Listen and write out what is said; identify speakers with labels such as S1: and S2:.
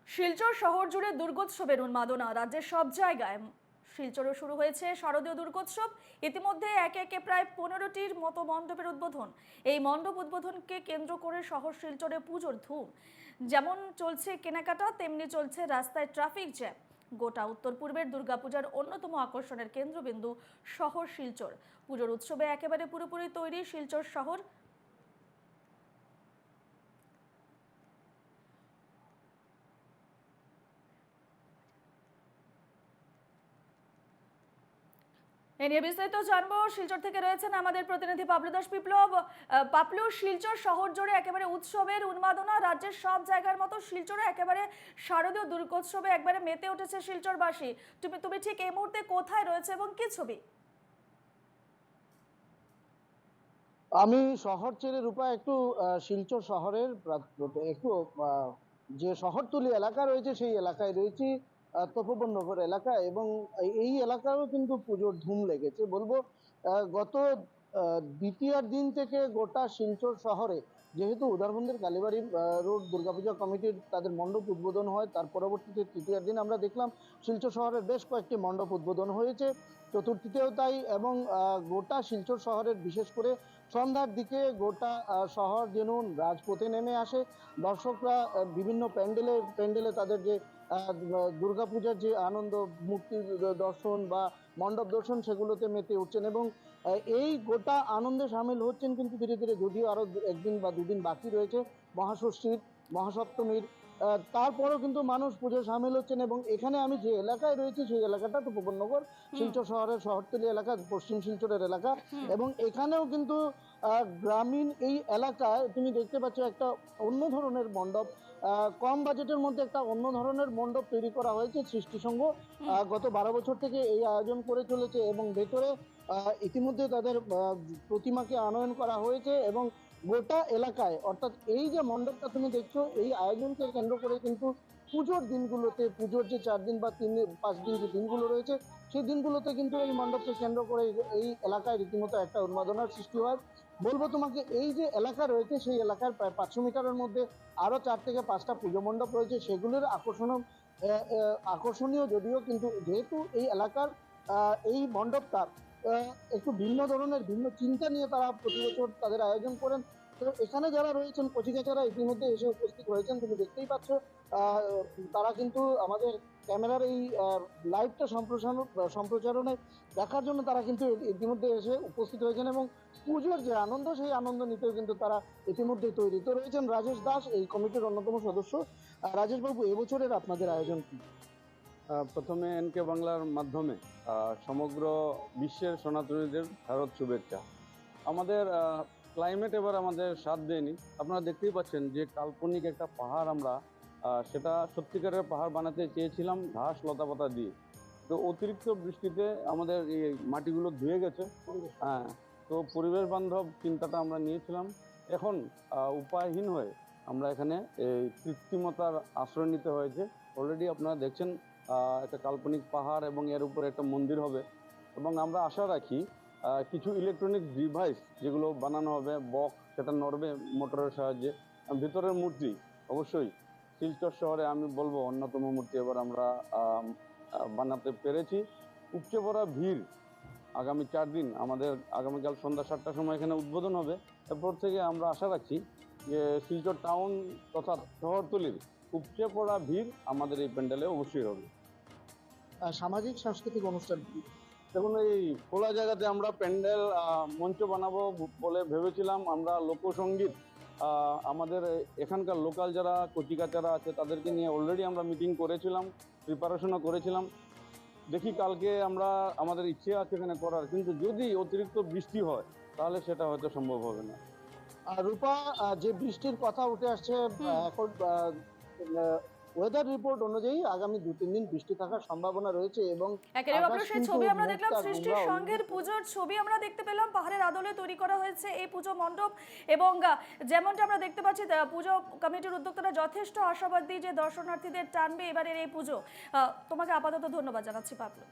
S1: শিলচর শহর জুড়ে দুর্গোৎসবের উন্মাদনা। রাজ্যের সব জায়গায় শিলচরে শুরু হয়েছে শারদীয় দুর্গোৎসব। ইতিমধ্যে একে একে প্রায় 15টির মতো মণ্ডপের উদ্বোধন। এই মণ্ডপ উদ্বোধনকে কেন্দ্র করে শহর শিলচরে পুজোর ধুম। যেমন চলছে কেনাকাটা, তেমনি চলছে রাস্তায় ট্রাফিক জ্যাম। গোটা উত্তর পূর্বের দুর্গাপূজার অন্যতম আকর্ষণের কেন্দ্রবিন্দু শহর শিলচর। পুজোর উৎসবে একেবারে পুরোপুরি তৈরি শিলচর শহর। এ নিয়ে বিস্তারিত জানবো। শিলচর থেকে রয়েছেন আমাদের প্রতিনিধি পাপলু দাস। বিপ্লব, পাপলু, শিলচর শহর জুড়ে একেবারে উৎসবের উন্মাদনা। রাজ্যের সব জায়গার মতো শিলচরে একেবারে শারদীয় দুর্গোৎসবে একবারে মেতে উঠেছে শিলচরবাসী। তুমি ঠিক এই মুহূর্তে কোথায় রয়েছে এবং কি ছবি?
S2: আমি শহর ছেড়ে রূপা একটু শিলচর শহরের একটু যে শহরতলি এলাকা রয়েছে সেই এলাকায় রয়েছি, তপোবননগর এলাকা, এবং এই এলাকায়ও কিন্তু পুজোর ধুম লেগেছে বলবো। গত দ্বিতীয়ার দিন থেকে গোটা শিলচর শহরে, যেহেতু উদারবন্দের কালীবাড়ি রোড দুর্গাপূজা কমিটির তাদের মণ্ডপ উদ্বোধন হয়, তার পরবর্তীতে তৃতীয়ার দিন আমরা দেখলাম শিলচর শহরের বেশ কয়েকটি মণ্ডপ উদ্বোধন হয়েছে, চতুর্থীতেও তাই। এবং গোটা শিলচর শহরের বিশেষ করে সন্ধ্যার দিকে গোটা শহর যেন রাজপথে নেমে আসে। দর্শকরা বিভিন্ন প্যান্ডেলে তাদের যে দুর্গাপূজার যে আনন্দ, মূর্তি দর্শন বা মণ্ডপ দর্শন, সেগুলোতে মেতে উঠছেন এবং এই গোটা আনন্দে সামিল হচ্ছেন কিন্তু ধীরে ধীরে। যদিও আরো একদিন বা দুদিন বাকি রয়েছে মহাষষ্ঠীর, মহাসপ্তমীর, তারপরেও কিন্তু মানুষ পুজো সামিল হচ্ছেন। এবং এখানে আমি যে এলাকায় রয়েছি সেই এলাকাটা তো তপোবননগর, শিলচর শহরের শহরতলি এলাকা, পশ্চিম শিলচরের এলাকা। এবং এখানেও কিন্তু গ্রামীণ এই এলাকায় তুমি দেখতে পাচ্ছ একটা অন্য ধরনের মণ্ডপ, কম বাজেটের মধ্যে একটা অন্য ধরনের মণ্ডপ তৈরি করা হয়েছে সৃষ্টি সংঘ। গত 12 বছর থেকে এই আয়োজন করে চলেছে এবং ভেতরে ইতিমধ্যে তাদের প্রতিমাকে আনয়ন করা হয়েছে। এবং গোটা এলাকায়, অর্থাৎ এই যে মণ্ডপটা তুমি দেখছো, এই আয়োজনকে কেন্দ্র করে কিন্তু পুজোর দিনগুলোতে, পুজোর যে 4 দিন বা 5 দিন যে দিনগুলো রয়েছে, সেই দিনগুলোতে কিন্তু এই মণ্ডপকে কেন্দ্র করে এই এলাকায় রীতিমতো একটা উন্মাদনার সৃষ্টি হয় বলবো তোমাকে। এই যে এলাকা রয়েছে সেই এলাকার প্রায় 500 মিটারের মধ্যে আরো 4 থেকে 5টা পুজো মণ্ডপ রয়েছে। সেগুলোর আকর্ষণীয় যদিও, কিন্তু যেহেতু এই এলাকার এই মণ্ডপটা একটু ভিন্ন ধরনের, ভিন্ন চিন্তা নিয়ে তারা প্রতি বছর তাদের আয়োজন করেন। তো এখানে যারা রয়েছেন কচিকাচারা ইতিমধ্যে এসে উপস্থিত হয়েছেন, তুমি দেখতেই পাচ্ছ। তারা কিন্তু আমাদের ক্যামেরার এই লাইভটা সম্প্রচারণে দেখার জন্য তারা কিন্তু ইতিমধ্যে এসে উপস্থিত হয়েছেন এবং পুজোর যে আনন্দ, সেই আনন্দ নিতেও কিন্তু তারা ইতিমধ্যে তৈরি। তো রয়েছেন রাজেশ দাস, এই কমিটির অন্যতম সদস্য। রাজেশ বাবু, এবছরের আপনাদের আয়োজন কি?
S3: প্রথমে এনকে বাংলার মাধ্যমে সমগ্র বিশ্বের সনাতনীদের শারদ শুভেচ্ছা। আমাদের ক্লাইমেট এবার আমাদের সাথ দেয়নি। আপনারা দেখতেই পাচ্ছেন যে কাল্পনিক একটা পাহাড়, আমরা সেটা সত্যিকারের পাহাড় বানাতে চেয়েছিলাম ঘাস লতাপাতা দিয়ে। তো অতিরিক্ত বৃষ্টিতে আমাদের এই মাটিগুলো ধুয়ে গেছে। হ্যাঁ, তো পরিবেশ বান্ধব চিন্তাটা আমরা নিয়েছিলাম। এখন উপায়হীন হয়ে আমরা এখানে এই কৃত্রিমতার আশ্রয় নিতে হয়েছে। অলরেডি আপনারা দেখছেন একটা কাল্পনিক পাহাড় এবং এর উপরে একটা মন্দির হবে। এবং আমরা আশা রাখি কিছু ইলেকট্রনিক ডিভাইস যেগুলো বানানো হবে, বক্স, সেটা নড়বে মোটরের সাহায্যে। ভিতরের মূর্তি অবশ্যই শিলচর শহরে আমি বলবো অন্যতম মূর্তি এবার আমরা বানাতে পেরেছি। উপচে পড়া ভিড় আগামী 4 দিন, আমাদের আগামীকাল সন্ধ্যা 7টার সময় এখানে উদ্বোধন হবে। এরপর থেকে আমরা আশা রাখছি যে শিলচর টাউন তথা শহরতলির উপচে পড়া ভিড় আমাদের এই প্যান্ডেলে অবশ্যই হবে।
S2: সামাজিক সাংস্কৃতিক অনুষ্ঠান কি?
S3: দেখুন, এই খোলা জায়গাতে আমরা প্যান্ডেল মঞ্চ বানাবো বলে ভেবেছিলাম। আমরা লোকসঙ্গীত, আমাদের এখানকার লোকাল যারা কচিকাচারা আছে তাদেরকে নিয়ে অলরেডি আমরা মিটিং করেছিলাম, প্রিপারেশনও করেছিলাম। দেখি কালকে আমরা, আমাদের ইচ্ছে আছে এখানে করার, কিন্তু যদি অতিরিক্ত বৃষ্টি হয় তাহলে সেটা হয়তো সম্ভব হবে না।
S2: রূপা, যে বৃষ্টির কথা উঠে আসছে এখন, ওয়েদার রিপোর্ট অনুযায়ী আগামী 2-3 দিন বৃষ্টি থাকার সম্ভাবনা রয়েছে। এবং
S1: একেবারে সেই ছবি আমরা দেখলাম, সৃষ্টির সংঘের পুজোর ছবি আমরা দেখতে পেলাম। পাহাড়ের আদলে তৈরি করা হয়েছে এই পুজো মণ্ডপ এবং যেমনটা আমরা দেখতে পাচ্ছি পুজো কমিটির উদ্যোক্তারা যথেষ্ট আশাবাদী যে দর্শনার্থীদের টানবে এবারের এই পুজো। তোমাকে আপাতত ধন্যবাদ জানাচ্ছি পাপলু।